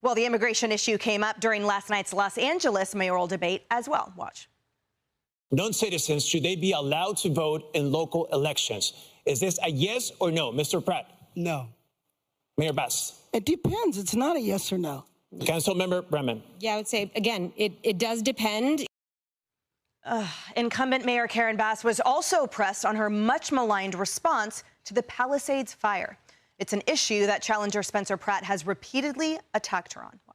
Well, the immigration issue came up during last night's Los Angeles mayoral debate as well. Watch. Non-citizens, should they be allowed to vote in local elections? Is this a yes or no? Mr. Pratt? No. Mayor Bass? It depends. It's not a yes or no. Councilmember Bremen? Yeah, I would say, again, it does depend. Incumbent Mayor Karen Bass was also pressed on her much maligned response to the Palisades fire. It's an issue that challenger Spencer Pratt has repeatedly attacked her on. Watch.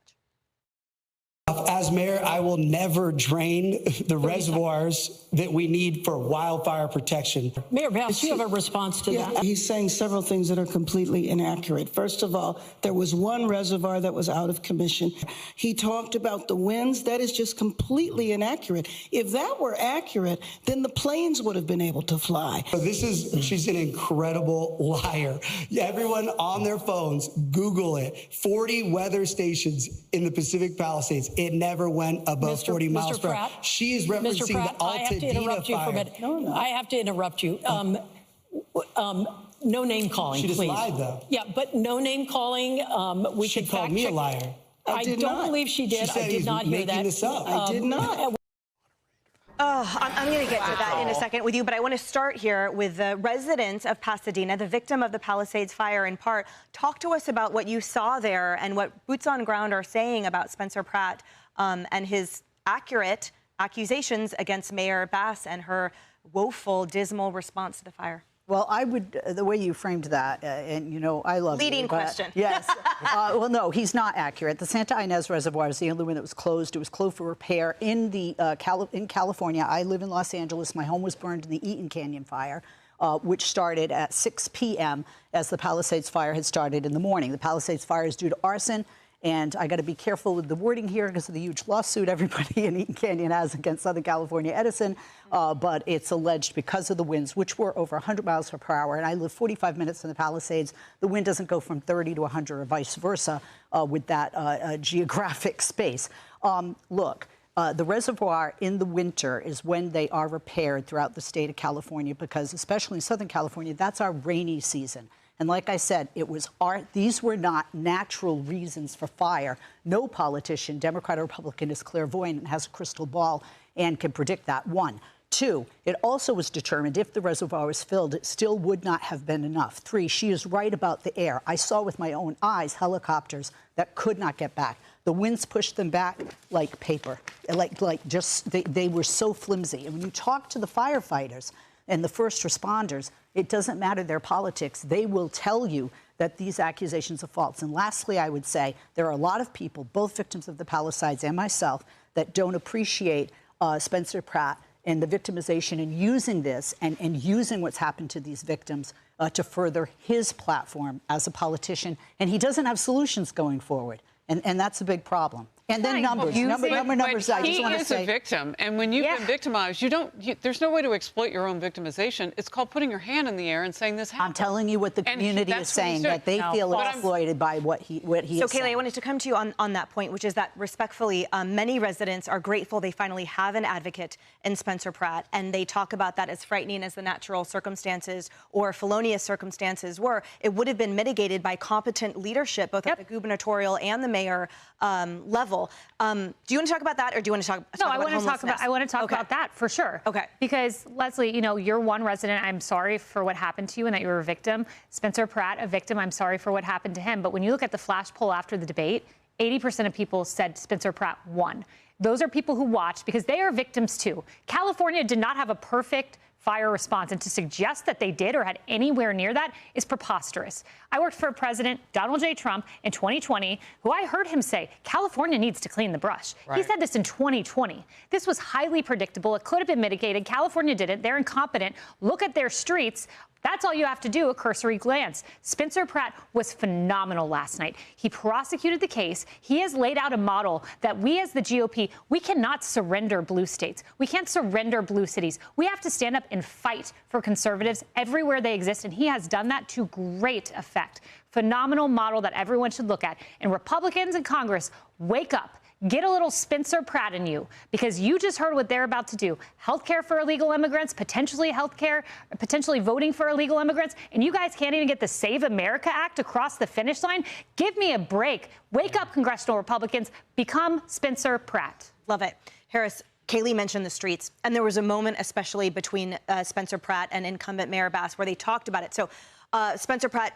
As mayor, I will never drain the reservoirs that we need for wildfire protection. Mayor Bass, do you have a response to that? He's saying several things that are completely inaccurate. First of all, there was one reservoir that was out of commission. He talked about the winds. That is just completely inaccurate. If that were accurate, then the planes would have been able to fly. So she's an incredible liar. Everyone on their phones, Google it. 40 weather stations in the Pacific Palisades. It never went above 40 miles per hour. She is referencing the Altadena fire. No. I have to interrupt you. No name calling, She just please. lied, though. Yeah, but no name calling. She called me a liar. I don't believe she did. She said I did not hear that. This up. I did not. I'm going to get to that in a second with you, but I want to start here with the resident of Pasadena, the victim of the Palisades fire in part. Talk to us about what you saw there and what boots on ground are saying about Spencer Pratt and his accurate accusations against Mayor Bass and her woeful, dismal response to the fire. Well, I would, the way you framed that, and you know, I love leading question. Yes. Well, no, he's not accurate. The Santa Ynez Reservoir is the only one that was closed. It was closed for repair in California. I live in Los Angeles. My home was burned in the Eaton Canyon fire, which started at 6 p.m. as the Palisades fire had started in the morning. The Palisades fire is due to arson. And I got to be careful with the wording here because of the huge lawsuit everybody in Eaton Canyon has against Southern California Edison. But it's alleged because of the winds, which were over 100 miles per hour. And I live 45 minutes in the Palisades. The wind doesn't go from 30 to 100 or vice versa with that geographic space. Look. The reservoir in the winter is when they are repaired throughout the state of California because, especially in Southern California, that's our rainy season. And like I said, these were not natural reasons for fire. No politician, Democrat or Republican, is clairvoyant and has a crystal ball and can predict that. One. Two, it also was determined if the reservoir was filled, it still would not have been enough. Three, she is right about the air. I saw with my own eyes helicopters that could not get back. The winds pushed them back like paper, they were so flimsy. And when you talk to the firefighters and the first responders, it doesn't matter their politics. They will tell you that these accusations are false. And lastly, I would say there are a lot of people, both victims of the Palisades and myself, that don't appreciate Spencer Pratt and the victimization and using this and using what's happened to these victims to further his platform as a politician. And he doesn't have solutions going forward. And that's a big problem. And then numbers. Numbers. I just want to say. He is a victim. And when you've been victimized, there's no way to exploit your own victimization. It's called putting your hand in the air and saying this happened. I'm telling you what the community is saying, that they feel exploited by what he is saying. Kayleigh, I wanted to come to you on that point, which is that respectfully, many residents are grateful they finally have an advocate in Spencer Pratt. And they talk about that as frightening as the natural circumstances or felonious circumstances were. It would have been mitigated by competent leadership, both at the gubernatorial and the mayor level. Do you want to talk about that, or do you want to talk about homelessness? I want to talk about that for sure. Okay. Because Leslie, you know, you're one resident. I'm sorry for what happened to you and that you were a victim. Spencer Pratt, a victim. I'm sorry for what happened to him. But when you look at the flash poll after the debate, 80% of people said Spencer Pratt won. Those are people who watched because they are victims too. California did not have a perfect fire response, and to suggest that they did or had anywhere near that is preposterous. I worked for President Donald J. Trump in 2020, who I heard him say, California needs to clean the brush. Right. He said this in 2020. This was highly predictable. It could have been mitigated. California didn't. They're incompetent. Look at their streets. That's all you have to do, a cursory glance. Spencer Pratt was phenomenal last night. He prosecuted the case. He has laid out a model that we as the GOP, we cannot surrender blue states. We can't surrender blue cities. We have to stand up and fight for conservatives everywhere they exist, and he has done that to great effect. Phenomenal model that everyone should look at. And Republicans in Congress, wake up. get a little Spencer Pratt in you, because you just heard what they're about to do. Healthcare for illegal immigrants, potentially voting for illegal immigrants, and you guys can't even get the Save America Act across the finish line? Give me a break. Wake up, congressional Republicans. Become Spencer Pratt. Love it. Harris, Kayleigh mentioned the streets, and there was a moment, especially between Spencer Pratt and incumbent Mayor Bass, where they talked about it. So Spencer Pratt,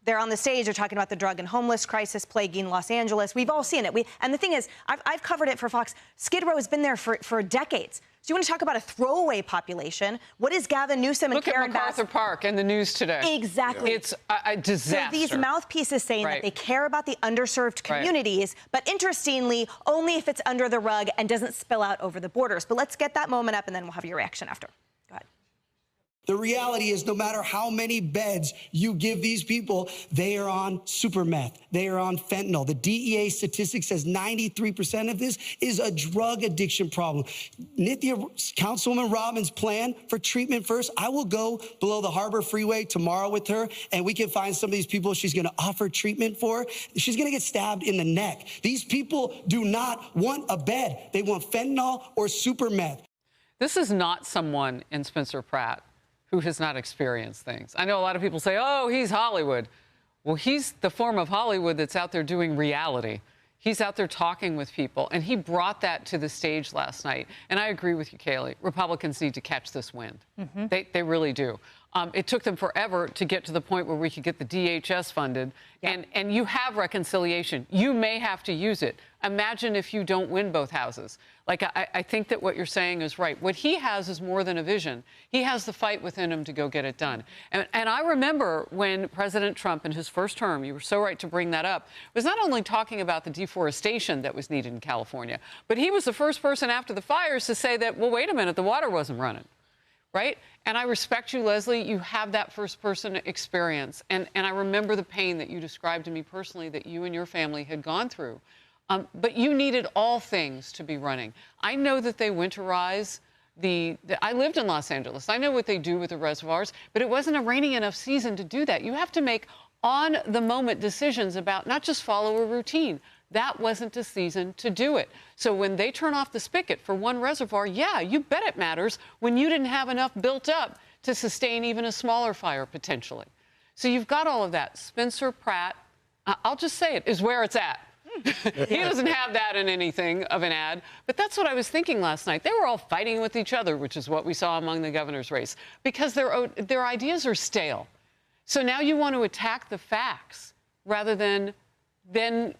they're on the stage, they're talking about the drug and homeless crisis plaguing Los Angeles. We've all seen it. And the thing is, I've covered it for Fox. Skid Row has been there for decades. So you want to talk about a throwaway population? What is Gavin Newsom and Karen Bass? Look at MacArthur Park and the news today. Exactly. It's a disaster. So these mouthpieces saying that they care about the underserved communities, but interestingly, only if it's under the rug and doesn't spill out over the borders. But let's get that moment up, and then we'll have your reaction after. Go ahead. The reality is, no matter how many beds you give these people, they are on super meth. They are on fentanyl. The DEA statistic says 93% of this is a drug addiction problem. Nithya, Councilwoman Robbins' plan for treatment first, I will go below the Harbor Freeway tomorrow with her, and we can find some of these people she's going to offer treatment for. She's going to get stabbed in the neck. These people do not want a bed. They want fentanyl or super meth. This is not someone in Spencer Pratt who has not experienced things. I know a lot of people say, oh, he's Hollywood. Well, he's the form of Hollywood that's out there doing reality. He's out there talking with people, and he brought that to the stage last night. And I agree with you, Kayleigh. Republicans need to catch this wind. They really do. It took them forever to get to the point where we could get the DHS funded. Yep. And you have reconciliation. You may have to use it. Imagine if you don't win both houses. Like, I think that what you're saying is right. What he has is more than a vision. He has the fight within him to go get it done. And I remember when President Trump, in his first term, you were so right to bring that up, was not only talking about the deforestation that was needed in California, but he was the first person after the fires to say that, well, wait a minute, the water wasn't running. Right? And I respect you, Leslie. You have that first-person experience. And I remember the pain that you described to me personally that you and your family had gone through. But you needed all things to be running. I know that they winterize I lived in Los Angeles. I know what they do with the reservoirs, but it wasn't a rainy enough season to do that. You have to make on-the-moment decisions about not just follow a routine. That wasn't the season to do it. So when they turn off the spigot for one reservoir, yeah, you bet it matters when you didn't have enough built up to sustain even a smaller fire potentially. So you've got all of that. Spencer Pratt, I'll just say it, is where it's at. He doesn't have that in anything of an ad. But that's what I was thinking last night. They were all fighting with each other, which is what we saw among the governor's race, because their ideas are stale. So now you want to attack the facts rather than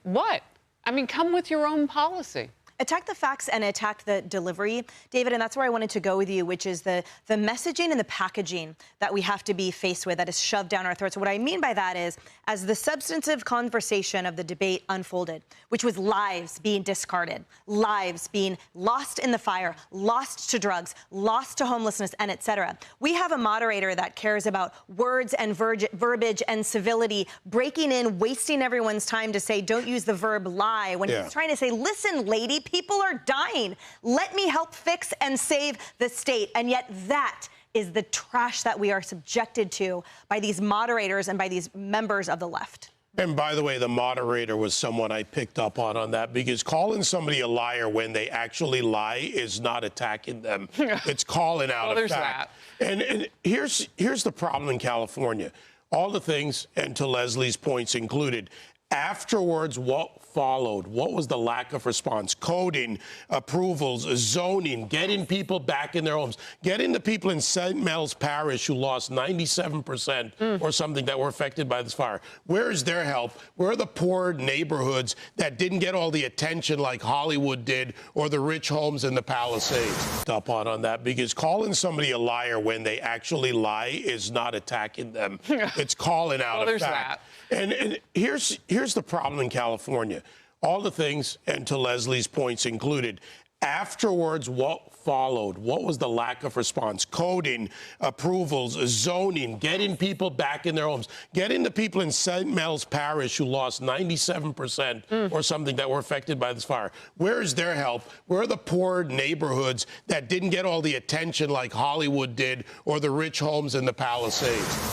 what? I mean, come with your own policy. Attack the facts and attack the delivery, David, and that's where I wanted to go with you, which is the messaging and the packaging that we have to be faced with that is shoved down our throats. So what I mean by that is, as the substantive conversation of the debate unfolded, which was lives being discarded, lives being lost in the fire, lost to drugs, lost to homelessness, and etc. We have a moderator that cares about words and verbiage and civility, breaking in, wasting everyone's time to say, don't use the verb lie, when he's trying to say, listen, lady, people are dying. Let me help fix and save the state. And yet that is the trash that we are subjected to by these moderators and by these members of the left. And by the way, the moderator was someone I picked up on that, because calling somebody a liar when they actually lie is not attacking them. It's calling out a fact. And here's the problem in California. All the things, and to Leslie's points included, afterwards, what followed? What was the lack of response? Coding, approvals, zoning, getting people back in their homes, getting the people in St. Mel's Parish who lost 97% or something that were affected by this fire. Where is their help? Where are the poor neighborhoods that didn't get all the attention like Hollywood did, or the rich homes in the Palisades? Up on that, because calling somebody a liar when they actually lie is not attacking them. It's calling out a fact. And here's the problem in California. All the things, and to Leslie's points included, afterwards, what followed? What was the lack of response? Coding, approvals, zoning, getting people back in their homes, getting the people in St. Mel's Parish who lost 97% or something that were affected by this fire. Where is their help? Where are the poor neighborhoods that didn't get all the attention like Hollywood did, or the rich homes in the Palisades?